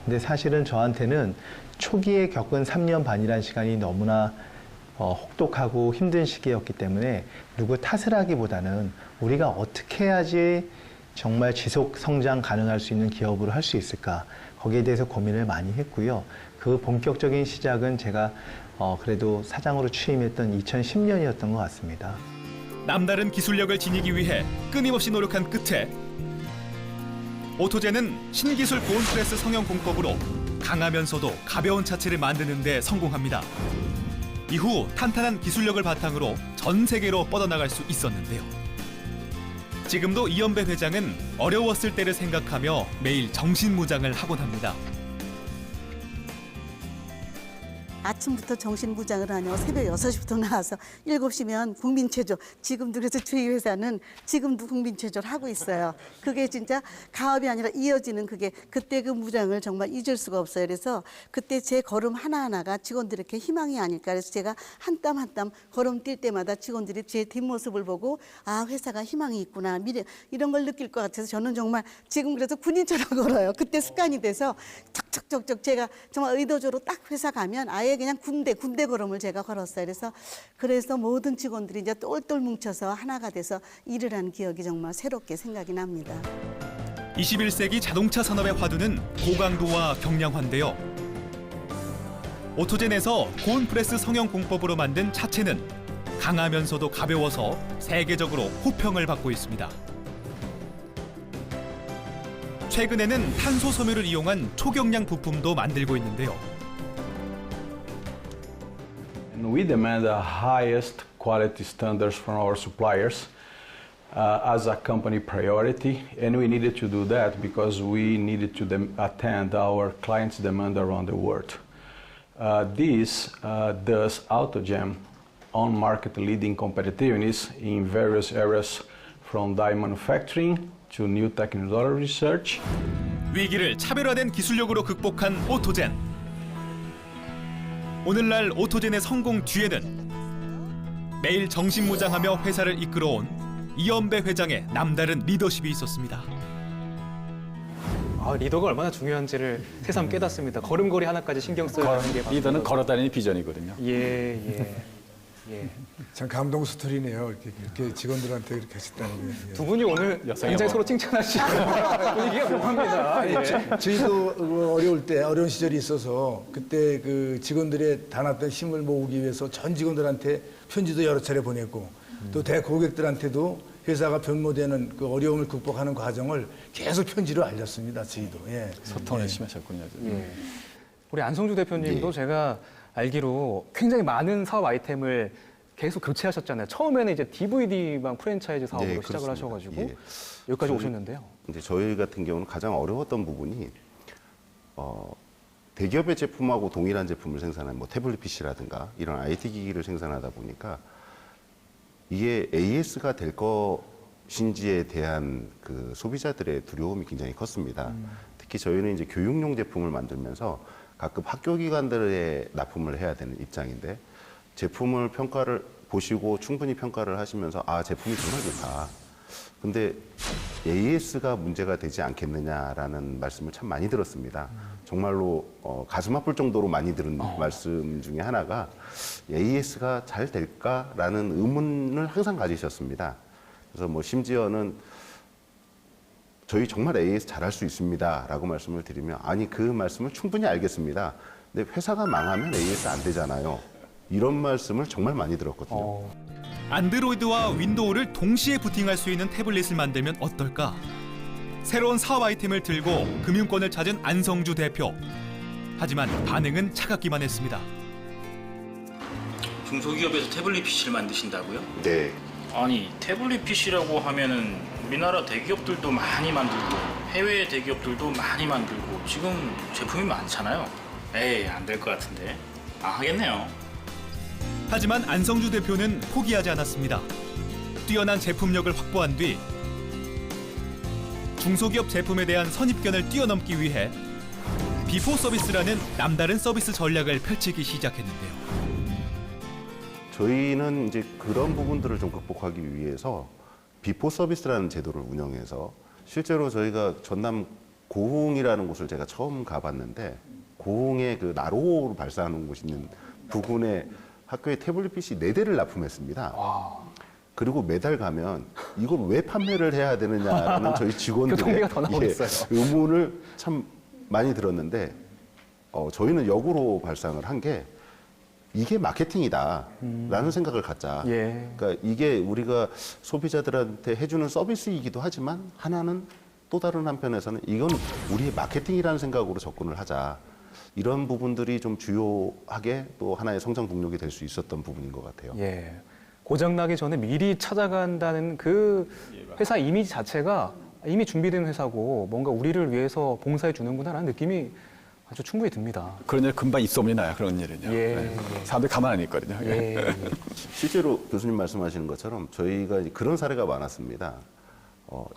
근데 사실은 저한테는 초기에 겪은 3년 반이라는 시간이 너무나 혹독하고 힘든 시기였기 때문에 누구 탓을 하기보다는 우리가 어떻게 해야지 정말 지속 성장 가능할 수 있는 기업으로 할 수 있을까, 거기에 대해서 고민을 많이 했고요. 그 본격적인 시작은 제가 그래도 사장으로 취임했던 2010년이었던 것 같습니다. 남다른 기술력을 지니기 위해 끊임없이 노력한 끝에 오토젠은 신기술 고온프레스 성형 공법으로 강하면서도 가벼운 차체를 만드는 데 성공합니다. 이후 탄탄한 기술력을 바탕으로 전 세계로 뻗어나갈 수 있었는데요. 지금도 이현배 회장은 어려웠을 때를 생각하며 매일 정신무장을 하곤 합니다. 아침부터 정신무장을 하냐고 새벽 6시부터 나와서 7시면 국민체조, 지금도 그래서 저희 회사는 지금도 국민체조를 하고 있어요. 그게 진짜 가업이 아니라 이어지는 그게 그때 그 무장을 정말 잊을 수가 없어요. 그래서 그때 제 걸음 하나하나가 직원들에게 희망이 아닐까. 그래서 제가 한 땀 한 땀 걸음 뛸 때마다 직원들이 제 뒷모습을 보고 아, 회사가 희망이 있구나, 미래 이런 걸 느낄 것 같아서 저는 정말 지금 그래서 군인처럼 걸어요. 그때 습관이 돼서 척척척척 제가 정말 의도적으로 딱 회사 가면 아예 그냥 군대 걸음을 제가 걸었어요. 그래서 모든 직원들이 이제 똘똘 뭉쳐서 하나가 돼서 일을 한 기억이 정말 새롭게 생각이 납니다. 21세기 자동차 산업의 화두는 고강도와 경량화인데요. 오토젠에서 고온프레스 성형 공법으로 만든 차체는 강하면서도 가벼워서 세계적으로 호평을 받고 있습니다. 최근에는 탄소 섬유를 이용한 초경량 부품도 만들고 있는데요. And we demand the highest quality standards from our suppliers as a company priority, and we needed to do that because we needed to attend our clients' demand around the world. This does AutoGem on market leading competitiveness in various areas from die manufacturing to new technology research. 위기를 차별화된 기술력으로 극복한 오토젠. 오늘날 오토젠의 성공 뒤에는 매일 정신무장하며 회사를 이끌어온 이연배 회장의 남다른 리더십이 있었습니다. 아, 리더가 얼마나 중요한지를 새삼 깨닫습니다. 걸음걸이 하나까지 신경 써야 하는 게 리더는 걸어다니는 비전이거든요. 예. 참 감동 스토리네요. 이렇게 직원들한테 이렇게 하셨다는 게. 두 분이 오늘 굉장히 서로 칭찬하시는 분위기가 묘합니다. 예. 저희도 어려울 때 어려운 시절이 있어서 그때 그 직원들의 다 났던 힘을 모으기 위해서 전 직원들한테 편지도 여러 차례 보냈고 또 대고객들한테도 회사가 변모되는 그 어려움을 극복하는 과정을 계속 편지로 알렸습니다. 저희도. 예. 소통을 열심히 하셨군요. 예. 우리 안성주 대표님도 제가 알기로 굉장히 많은 사업 아이템을 계속 교체하셨잖아요. 처음에는 이제 DVD방 프랜차이즈 사업으로 시작을 하셔가지고 여기까지 오셨는데요. 이제 저희 같은 경우는 가장 어려웠던 부분이 대기업의 제품하고 동일한 제품을 생산하는 뭐 태블릿 PC라든가 이런 IT 기기를 생산하다 보니까 이게 AS가 될 것인지에 대한 그 소비자들의 두려움이 굉장히 컸습니다. 특히 저희는 이제 교육용 제품을 만들면서 가끔 학교 기관들에 납품을 해야 되는 입장인데 제품을 보시고 충분히 평가를 하시면서 아, 제품이 정말 좋다. 근데 AS가 문제가 되지 않겠느냐라는 말씀을 참 많이 들었습니다. 정말로 가슴 아플 정도로 많이 들은 말씀 중에 하나가 AS가 잘 될까라는 의문을 항상 가지셨습니다. 그래서 뭐 심지어는 저희 정말 AS 잘할 수 있습니다 라고 말씀을 드리면 아니 그 말씀을 충분히 알겠습니다. 근데 회사가 망하면 AS 안 되잖아요. 이런 말씀을 정말 많이 들었거든요. 안드로이드와 윈도우를 동시에 부팅할 수 있는 태블릿을 만들면 어떨까? 새로운 사업 아이템을 들고 금융권을 찾은 안성주 대표. 하지만 반응은 차갑기만 했습니다. 중소기업에서 태블릿 PC를 만드신다고요? 네. 아니, 태블릿 PC라고 하면은 우리나라 대기업들도 많이 만들고 해외 대기업들도 많이 만들고 지금 제품이 많잖아요. 에이, 안 될 것 같은데. 하겠네요. 하지만 안성주 대표는 포기하지 않았습니다. 뛰어난 제품력을 확보한 뒤 중소기업 제품에 대한 선입견을 뛰어넘기 위해 비포 서비스라는 남다른 서비스 전략을 펼치기 시작했는데요. 저희는 이제 그런 부분들을 좀 극복하기 위해서 비포 서비스라는 제도를 운영해서 실제로 저희가 전남 고흥이라는 곳을 제가 처음 가봤는데 고흥에 그 나로를 발사하는 곳이 있는 부근에 학교에 태블릿 PC 4대를 납품했습니다. 그리고 매달 가면 이걸 왜 판매를 해야 되느냐라는 저희 직원들의 의문을 참 많이 들었는데 저희는 역으로 발상을 한 게 이게 마케팅이다라는 생각을 갖자. 그러니까 이게 우리가 소비자들한테 해주는 서비스이기도 하지만 하나는 또 다른 한편에서는 이건 우리의 마케팅이라는 생각으로 접근을 하자. 이런 부분들이 좀 주요하게 또 하나의 성장 동력이 될 수 있었던 부분인 것 같아요. 예. 고장나기 전에 미리 찾아간다는 그 회사 이미지 자체가 이미 준비된 회사고 뭔가 우리를 위해서 봉사해 주는구나라는 느낌이 아주 충분히 듭니다. 그런 일 금방 입소문이 나요. 그런 일은요. 네. 사람들이 가만 안 있거든요. 실제로 교수님 말씀하시는 것처럼 저희가 이제 그런 사례가 많았습니다.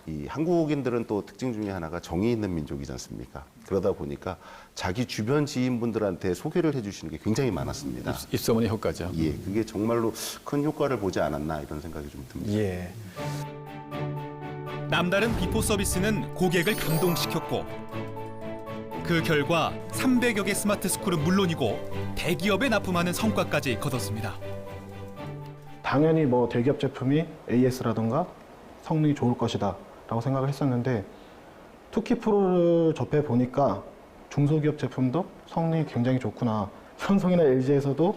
이 한국인들은 또 특징 중에 하나가 정이 있는 민족이지 않습니까? 그러다 보니까 자기 주변 지인분들한테 소개를 해주시는 게 굉장히 많았습니다. 입소문의 효과죠. 예, 그게 정말로 큰 효과를 보지 않았나 이런 생각이 좀 듭니다. 예. 남다른 비포 서비스는 고객을 감동시켰고 그 결과 300여 개 스마트 스쿨은 물론이고 대기업에 납품하는 성과까지 거뒀습니다. 당연히 뭐 대기업 제품이 AS라든가 성능이 좋을 것이다 라고 생각을 했었는데 투키 프로를 접해 보니까 중소기업 제품도 성능이 굉장히 좋구나. 삼성이나 LG에서도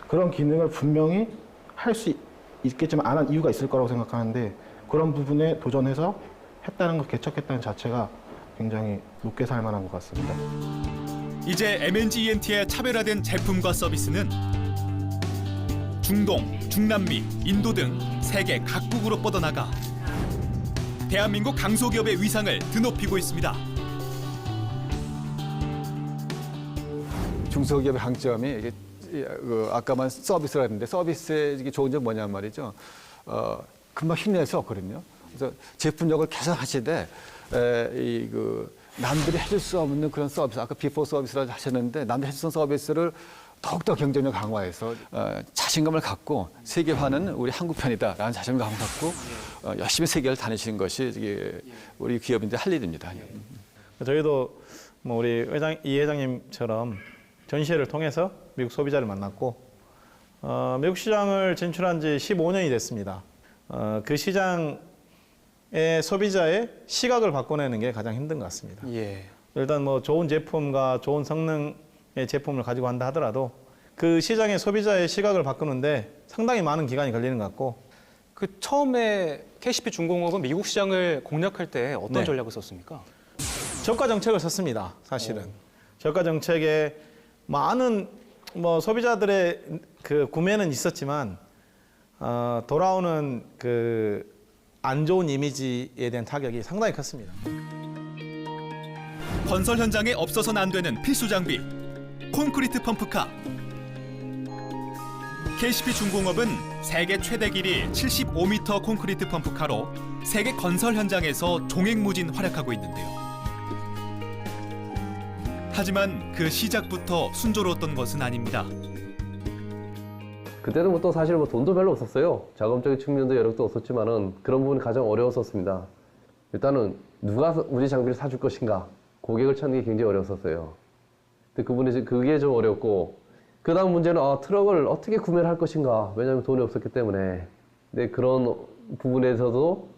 그런 기능을 분명히 할 수 있겠지만 안 한 이유가 있을 거라고 생각하는데 그런 부분에 도전해서 했다는 것, 개척했다는 자체가 굉장히 높게 살 만한 것 같습니다. 이제 MNG-ENT의 차별화된 제품과 서비스는 중동, 중남미, 인도 등 세계 각국으로 뻗어나가 대한민국 강소기업의 위상을 드높이고 있습니다. 중소기업의 강점이 이게 아까만 서비스라 했는데 서비스의 이게 좋은 점 뭐냐 말이죠. 금방 힘낼 수 없거든요. 그래서 제품력을 개선하시되 남들이 해줄 수 없는 그런 서비스, 아까 비포 서비스라고 하셨는데 남들이 해줄 수 없는 서비스를 더욱더 경쟁력 강화해서 자신감을 갖고 세계화는 우리 한국 편이다라는 자신감을 갖고 열심히 세계를 다니시는 것이 이게 우리 기업인들 할 일입니다. 저희도 뭐 우리 이 회장님처럼 전시회를 통해서 미국 소비자를 만났고 미국 시장을 진출한 지 15년이 됐습니다. 그 시장의 소비자의 시각을 바꿔내는 게 가장 힘든 것 같습니다. 예. 일단 뭐 좋은 제품과 좋은 성능의 제품을 가지고 한다 하더라도 그 시장의 소비자의 시각을 바꾸는데 상당히 많은 기간이 걸리는 것 같고 그 처음에 KCP 중공업은 미국 시장을 공략할 때 어떤 네. 전략을 썼습니까? 저가 정책을 썼습니다. 사실은 저가 정책에 많은 뭐 소비자들의 그 구매는 있었지만 돌아오는 그 안 좋은 이미지에 대한 타격이 상당히 컸습니다. 건설 현장에 없어서는 안 되는 필수 장비, 콘크리트 펌프카. KCP 중공업은 세계 최대 길이 75m 콘크리트 펌프카로 세계 건설 현장에서 종횡무진 활약하고 있는데요. 하지만 그 시작부터 순조로웠던 것은 아닙니다. 그때는 뭐 또 사실 뭐 돈도 별로 없었어요. 자금적인 측면도 여력도 없었지만은 그런 부분이 가장 어려웠었습니다. 일단은 누가 우리 장비를 사줄 것인가 고객을 찾는 게 굉장히 어려웠었어요. 근데 그게 좀 어렵고 그 다음 문제는 트럭을 어떻게 구매를 할 것인가 왜냐하면 돈이 없었기 때문에. 근데 그런 부분에서도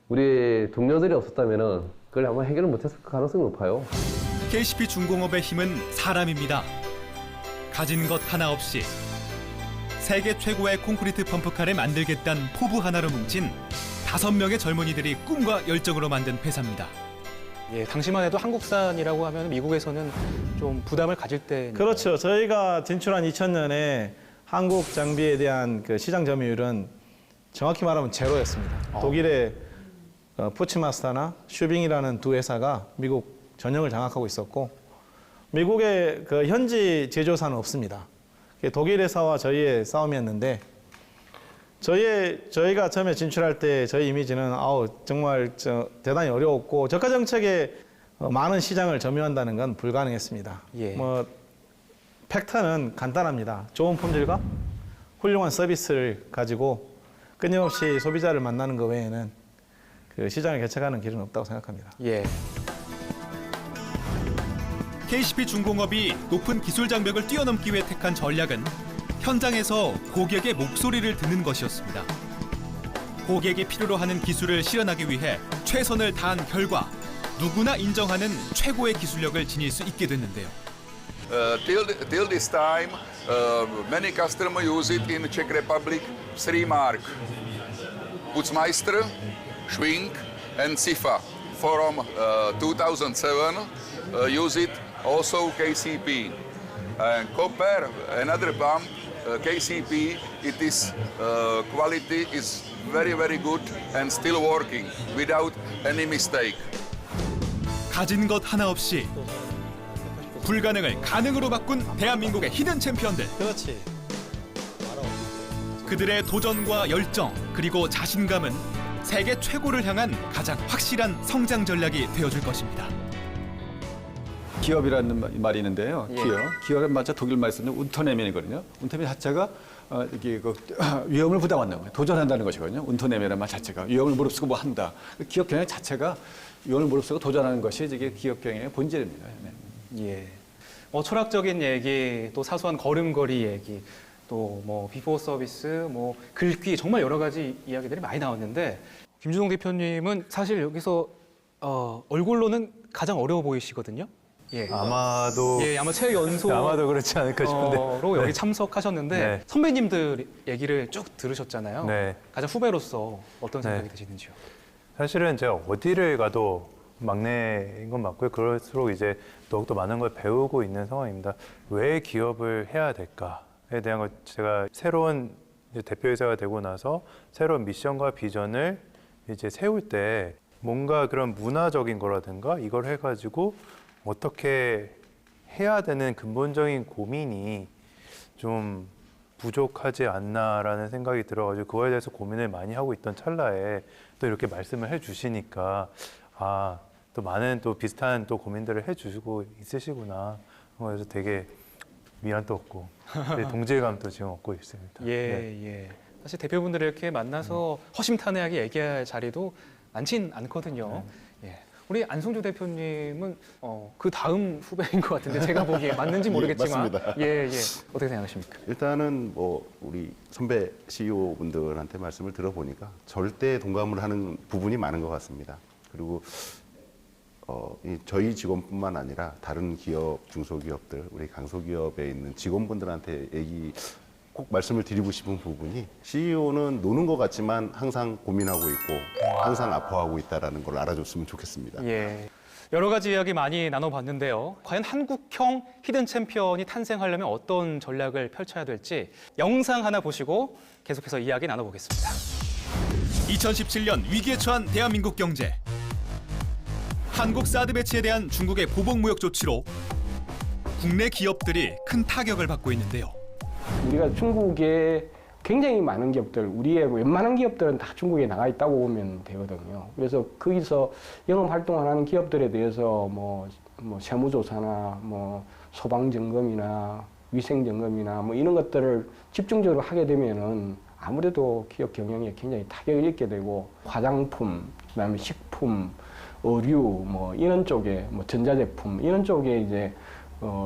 우리 동료들이 없었다면은 그걸 아마 해결을 못했을 가능성이 높아요. KCP 중공업의 힘은 사람입니다. 가진 것 하나 없이 세계 최고의 콘크리트 펌프카를 만들겠다는 포부 하나로 뭉친 5명의 젊은이들이 꿈과 열정으로 만든 회사입니다. 예, 당시만 해도 한국산이라고 하면 미국에서는 좀 부담을 가질 때. 그렇죠. 저희가 진출한 2000년에 한국 장비에 대한 그 시장 점유율은 정확히 말하면 제로였습니다. 독일의 푸츠마스터나 슈빙이라는 두 회사가 미국 전역을 장악하고 있었고 미국의 그 현지 제조사는 없습니다. 독일 회사와 저희의 싸움이었는데 저희가 처음에 진출할 때 저희 이미지는 정말 대단히 어려웠고 저가 정책에 많은 시장을 점유한다는 건 불가능했습니다. 예. 뭐 팩터는 간단합니다. 좋은 품질과 훌륭한 서비스를 가지고 끊임없이 소비자를 만나는 것 외에는 그 시장을 개척하는 길은 없다고 생각합니다. 예. KCP 중공업이 높은 기술 장벽을 뛰어넘기 위해 택한 전략은 현장에서 고객의 목소리를 듣는 것이었습니다. 고객이 필요로 하는 기술을 실현하기 위해 최선을 다한 결과 누구나 인정하는 최고의 기술력을 지닐 수 있게 됐는데요. Till this time, many customers use it in Czech Republic. 3 mark: Putzmeister, Schwing, and Sifa. From 2007, use it also KCP. And compare another pump, KCP. It is quality is very good and still working without any mistake. 가진 것 하나 없이 불가능을 가능으로 바꾼 대한민국의 히든 챔피언들. 그렇지. 그들의 도전과 열정 그리고 자신감은 세계 최고를 향한 가장 확실한 성장 전략이 되어줄 것입니다. 기업이라는 말이 있는데요. 기업은 맞아 독일 말 쓰는 운터네멘이거든요. 운터네멘 자체가 이게 위험을 부담한다는 거예요. 도전한다는 것이거든요. 운터네멘이라는 말 자체가 위험을 무릅쓰고 뭐 한다. 기업 경영 자체가 위험을 무릅쓰고 도전하는 것이 이게 기업 경영의 본질입니다. 예. 철학적인 얘기, 또 사소한 걸음걸이 얘기, 또 뭐 비포 서비스, 뭐 글귀 정말 여러 가지 이야기들이 많이 나왔는데 김준홍 대표님은 사실 여기서 얼굴로는 가장 어려워 보이시거든요. 예. 아마도 아마 최연소 아마도 그렇지 않을까 싶은데 로 여기 네. 참석하셨는데 네. 선배님들 얘기를 쭉 들으셨잖아요. 네. 가장 후배로서 어떤 생각이 네. 드시는지요? 사실은 제가 어디를 가도 막내인 건 맞고요. 그럴수록 이제 더욱더 많은 걸 배우고 있는 상황입니다. 왜 기업을 해야 될까에 대한 걸 제가 새로운 이제 대표이사가 되고 나서 새로운 미션과 비전을 이제 세울 때 뭔가 그런 문화적인 거라든가 이걸 해가지고 어떻게 해야 되는 근본적인 고민이 좀 부족하지 않나라는 생각이 들어가지고 그거에 대해서 고민을 많이 하고 있던 찰나에 또 이렇게 말씀을 해주시니까 또 많은 또 비슷한 또 고민들을 해주시고 있으시구나. 그래서 되게 미안도 없고 동질감도 지금 얻고 있습니다. 예. 사실 대표분들을 이렇게 만나서 허심탄회하게 얘기할 자리도 많진 않거든요. 예. 우리 안성주 대표님은 그 다음 후배인 것 같은데 제가 보기에 맞는지 모르겠지만 맞습니다. 예. 어떻게 생각하십니까? 일단은 뭐 우리 선배 CEO 분들한테 말씀을 들어보니까 절대 동감을 하는 부분이 많은 것 같습니다. 그리고 저희 직원뿐만 아니라 다른 기업, 중소기업들, 우리 강소기업에 있는 직원분들한테 꼭 말씀을 드리고 싶은 부분이 CEO는 노는 것 같지만 항상 고민하고 있고 항상 아파하고 있다는 걸 알아줬으면 좋겠습니다. 예. 여러 가지 이야기 많이 나눠봤는데요. 과연 한국형 히든 챔피언이 탄생하려면 어떤 전략을 펼쳐야 될지 영상 하나 보시고 계속해서 이야기 나눠보겠습니다. 2017년 위기에 처한 대한민국 경제. 한국 사드 배치에 대한 중국의 보복 무역 조치로 국내 기업들이 큰 타격을 받고 있는데요. 우리가 중국에 굉장히 많은 기업들, 우리의 웬만한 기업들은 다 중국에 나가 있다고 보면 되거든요. 그래서 거기서 영업 활동을 하는 기업들에 대해서 뭐 세무조사나 뭐 소방점검이나 위생점검이나 뭐 이런 것들을 집중적으로 하게 되면은 아무래도 기업 경영에 굉장히 타격을 입게 되고 화장품, 그다음에 식품, 의류 뭐 이런 쪽에 뭐 전자제품 이런 쪽에 이제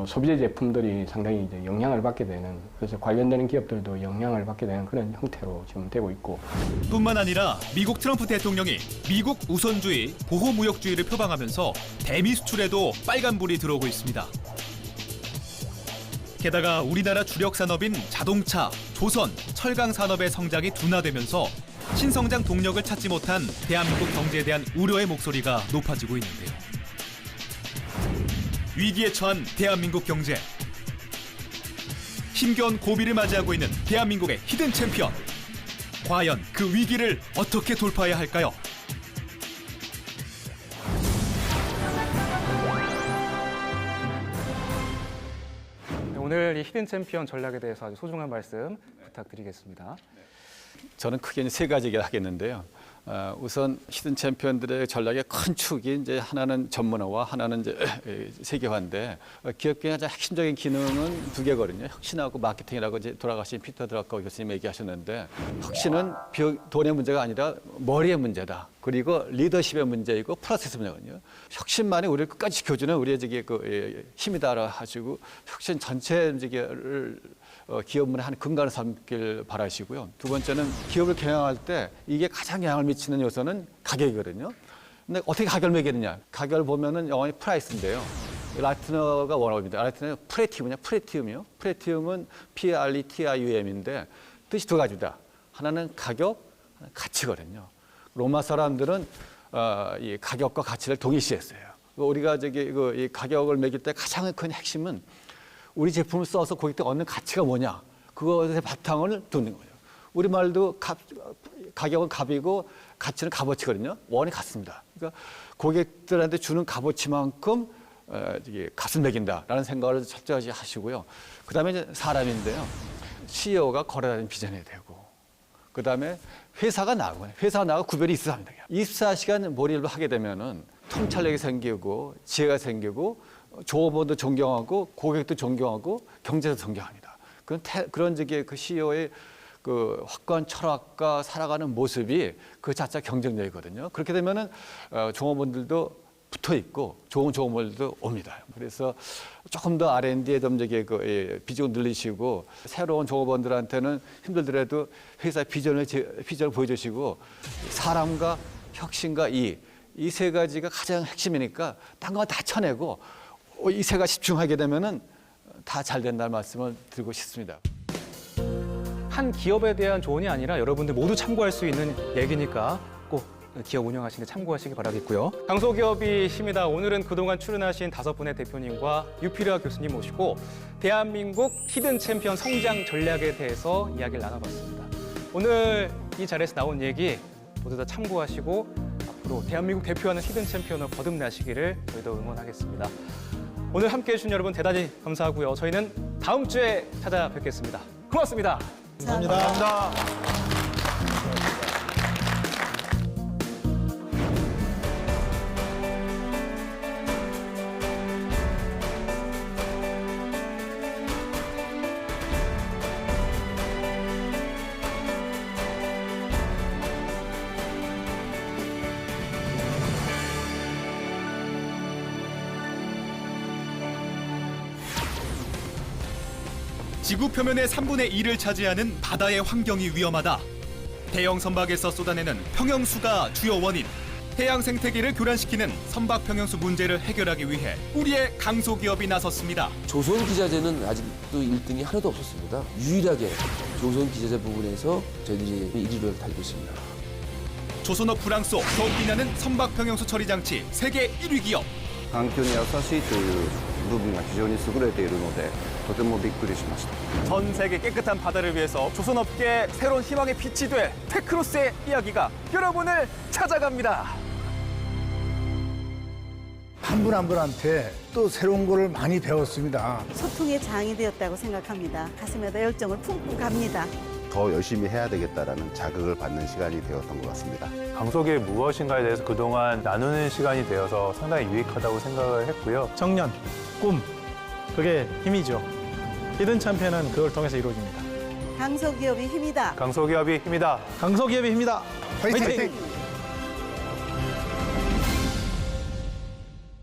소비재 제품들이 상당히 이제 영향을 받게 되는, 그래서 관련되는 기업들도 영향을 받게 되는 그런 형태로 지금 되고 있고. 뿐만 아니라 미국 트럼프 대통령이 미국 우선주의, 보호무역주의를 표방하면서 대미 수출에도 빨간불이 들어오고 있습니다. 게다가 우리나라 주력 산업인 자동차, 조선, 철강 산업의 성장이 둔화되면서 신성장 동력을 찾지 못한 대한민국 경제에 대한 우려의 목소리가 높아지고 있는데요. 위기에 처한 대한민국 경제. 힘겨운 고비를 맞이하고 있는 대한민국의 히든 챔피언. 과연 그 위기를 어떻게 돌파해야 할까요? 오늘 이 히든 챔피언 전략에 대해서 아주 소중한 말씀 부탁드리겠습니다. 저는 크게 세 가지 얘기를 하겠는데요. 우선 히든 챔피언들의 전략의 큰 축이 이제 하나는 전문화와 하나는 이제 세계화인데 기업 경영의 가장 핵심적인 기능은 두 개거든요. 혁신하고 마케팅이라고 이제 돌아가신 피터 드러커 교수님 얘기하셨는데, 혁신은 돈의 문제가 아니라 머리의 문제다. 그리고 리더십의 문제이고 프로세스 문제거든요. 혁신만이 우리를 끝까지 지켜주는 우리의 저기 힘이다라 하시고 혁신 전체 저기를 기업문의 한 근간을 삼길 바라시고요. 두 번째는 기업을 경영할 때 이게 가장 영향을 미치는 요소는 가격이거든요. 근데 어떻게 가격을 매기느냐? 가격을 보면은 영어의 프라이스인데요. 라틴어가 원어입니다. 라틴어는 프레티움이요. 프레티움은 PRETIUM인데 뜻이 두 가지다. 하나는 가격, 하나는 가치거든요. 로마 사람들은 이 가격과 가치를 동일시했어요. 우리가 이 가격을 매길 때 가장 큰 핵심은 우리 제품을 써서 고객들 얻는 가치가 뭐냐, 그것의 바탕을 두는 거예요. 우리말도 가격은 값이고 가치는 값어치거든요. 원이 같습니다. 그러니까 고객들한테 주는 값어치만큼 이게 값을 매긴다라는 생각을 철저히 하시고요. 그다음에 이제 사람인데요. CEO가 거래라는 비전이 되고, 그다음에 회사가 나가 구별이 있어야 합니다. 24시간 몰입을 하게 되면은 통찰력이 생기고 지혜가 생기고 조업원도 존경하고 고객도 존경하고 경제도 존경합니다. 그런 적의 그 CEO의 그 확고한 철학과 살아가는 모습이 그 자체 경쟁력이거든요. 그렇게 되면은 종업원들도 붙어 있고 좋은 종업원들도 옵니다. 그래서 조금 더 R&D에 좀 그 비중을 늘리시고 새로운 종업원들한테는 힘들더라도 회사의 비전을 보여주시고 사람과 혁신과 이 세 가지가 가장 핵심이니까 딴 건 다 쳐내고 이 세 가지 집중하게 되면은 다 잘 된다는 말씀을 드리고 싶습니다. 한 기업에 대한 조언이 아니라 여러분들 모두 참고할 수 있는 얘기니까 꼭 기업 운영하시는 데 참고하시기 바라겠고요. 강소기업이 힘이다. 오늘은 그동안 출연하신 5분의 대표님과 유필화 교수님 모시고 대한민국 히든 챔피언 성장 전략에 대해서 이야기를 나눠봤습니다. 오늘 이 자리에서 나온 얘기 모두 다 참고하시고 앞으로 대한민국 대표하는 히든 챔피언을 거듭나시기를 저희도 응원하겠습니다. 오늘 함께해 주신 여러분 대단히 감사하고요. 저희는 다음 주에 찾아뵙겠습니다. 고맙습니다. 감사합니다. 지구 표면의 3분의 1을 차지하는 바다의 환경이 위험하다. 대형 선박에서 쏟아내는 평형수가 주요 원인. 해양 생태계를 교란시키는 선박 평형수 문제를 해결하기 위해 우리의 강소기업이 나섰습니다. 조선기자재는 아직도 1등이 하나도 없었습니다. 유일하게 조선기자재 부분에서 저희들이 1위를 달고 있습니다. 조선업 불황 속 더욱 빛나는 선박 평형수 처리 장치 세계 1위 기업. 環境に優しいという部分が非常に優れているのでとてもびっくりしました。 전 세계 깨끗한 바다를 위해서 조선업계의 새로운 희망의 빛이 될 테크로스의 이야기가 여러분을 찾아갑니다. 한 분 한 분한테 또 새로운 거를 많이 배웠습니다. 소통의 장이 되었다고 생각합니다. 가슴에다 열정을 품고 갑니다. 더 열심히 해야 되겠다라는 자극을 받는 시간이 되었던 것 같습니다. 강속이 무엇인가에 대해서 그동안 나누는 시간이 되어서 상당히 유익하다고 생각을 했고요. 정년, 꿈, 그게 힘이죠. 히든 챔피언은 그걸 통해서 이루어집니다. 강소기업이 힘이다. 강소기업이 힘이다. 강소기업이 힘이다. 화이팅! 화이팅!